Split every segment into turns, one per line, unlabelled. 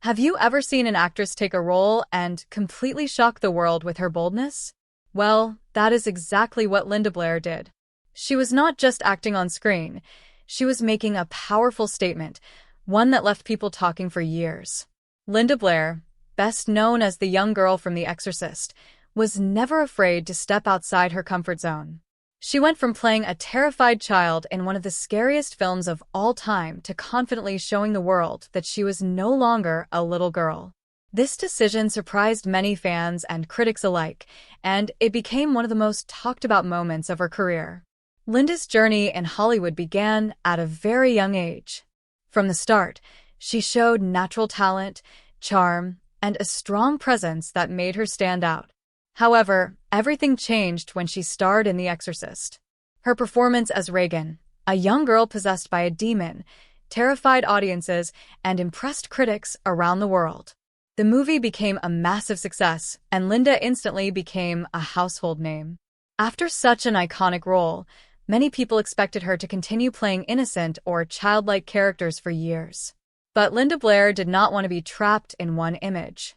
Have you ever seen an actress take a role and completely shock the world with her boldness? Well, that is exactly what Linda Blair did. She was not just acting on screen, she was making a powerful statement, one that left people talking for years. Linda Blair, best known as the young girl from The Exorcist, was never afraid to step outside her comfort zone. She went from playing a terrified child in one of the scariest films of all time to confidently showing the world that she was no longer a little girl. This decision surprised many fans and critics alike, and it became one of the most talked about moments of her career. Linda's journey in Hollywood began at a very young age. From the start, she showed natural talent, charm, and a strong presence that made her stand out. However, everything changed when she starred in The Exorcist. Her performance as Regan, a young girl possessed by a demon, terrified audiences and impressed critics around the world. The movie became a massive success, and Linda instantly became a household name. After such an iconic role, many people expected her to continue playing innocent or childlike characters for years. But Linda Blair did not want to be trapped in one image.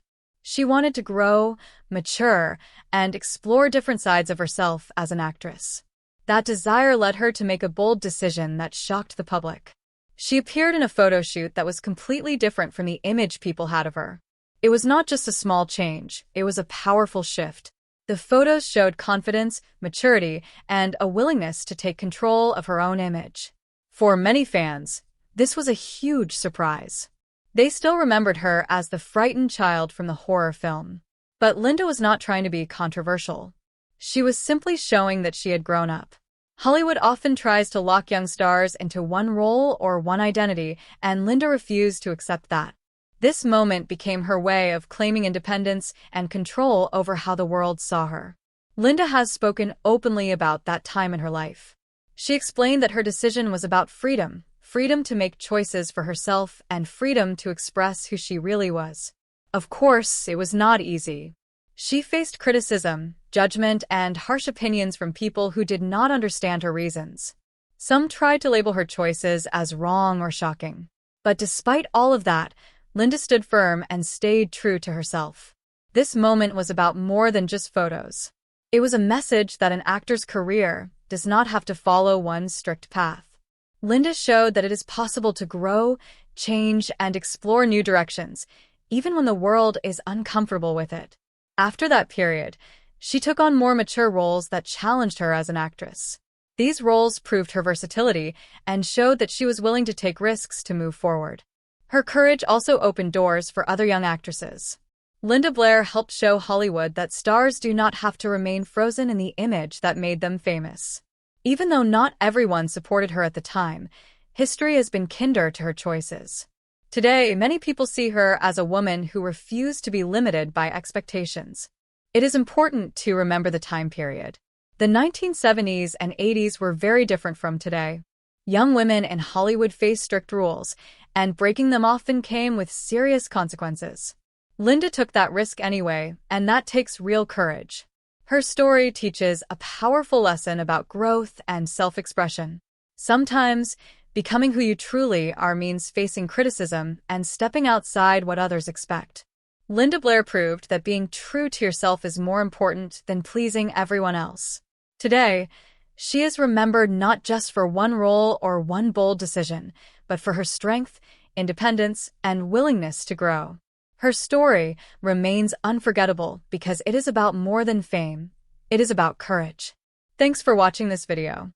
She wanted to grow, mature, and explore different sides of herself as an actress. That desire led her to make a bold decision that shocked the public. She appeared in a photo shoot that was completely different from the image people had of her. It was not just a small change, it was a powerful shift. The photos showed confidence, maturity, and a willingness to take control of her own image. For many fans, this was a huge surprise. They still remembered her as the frightened child from the horror film. But Linda was not trying to be controversial. She was simply showing that she had grown up. Hollywood often tries to lock young stars into one role or one identity, and Linda refused to accept that. This moment became her way of claiming independence and control over how the world saw her. Linda has spoken openly about that time in her life. She explained that her decision was about freedom to make choices for herself and freedom to express who she really was. Of course, it was not easy. She faced criticism, judgment, and harsh opinions from people who did not understand her reasons. Some tried to label her choices as wrong or shocking. But despite all of that, Linda stood firm and stayed true to herself. This moment was about more than just photos. It was a message that an actor's career does not have to follow one strict path. Linda showed that it is possible to grow, change, and explore new directions, even when the world is uncomfortable with it. After that period, she took on more mature roles that challenged her as an actress. These roles proved her versatility and showed that she was willing to take risks to move forward. Her courage also opened doors for other young actresses. Linda Blair helped show Hollywood that stars do not have to remain frozen in the image that made them famous. Even though not everyone supported her at the time, history has been kinder to her choices. Today, many people see her as a woman who refused to be limited by expectations. It is important to remember the time period. The 1970s and 80s were very different from today. Young women in Hollywood faced strict rules, and breaking them often came with serious consequences. Linda took that risk anyway, and that takes real courage. Her story teaches a powerful lesson about growth and self-expression. Sometimes, becoming who you truly are means facing criticism and stepping outside what others expect. Linda Blair proved that being true to yourself is more important than pleasing everyone else. Today, she is remembered not just for one role or one bold decision, but for her strength, independence, and willingness to grow. Her story remains unforgettable because it is about more than fame. It is about courage. Thanks for watching this video.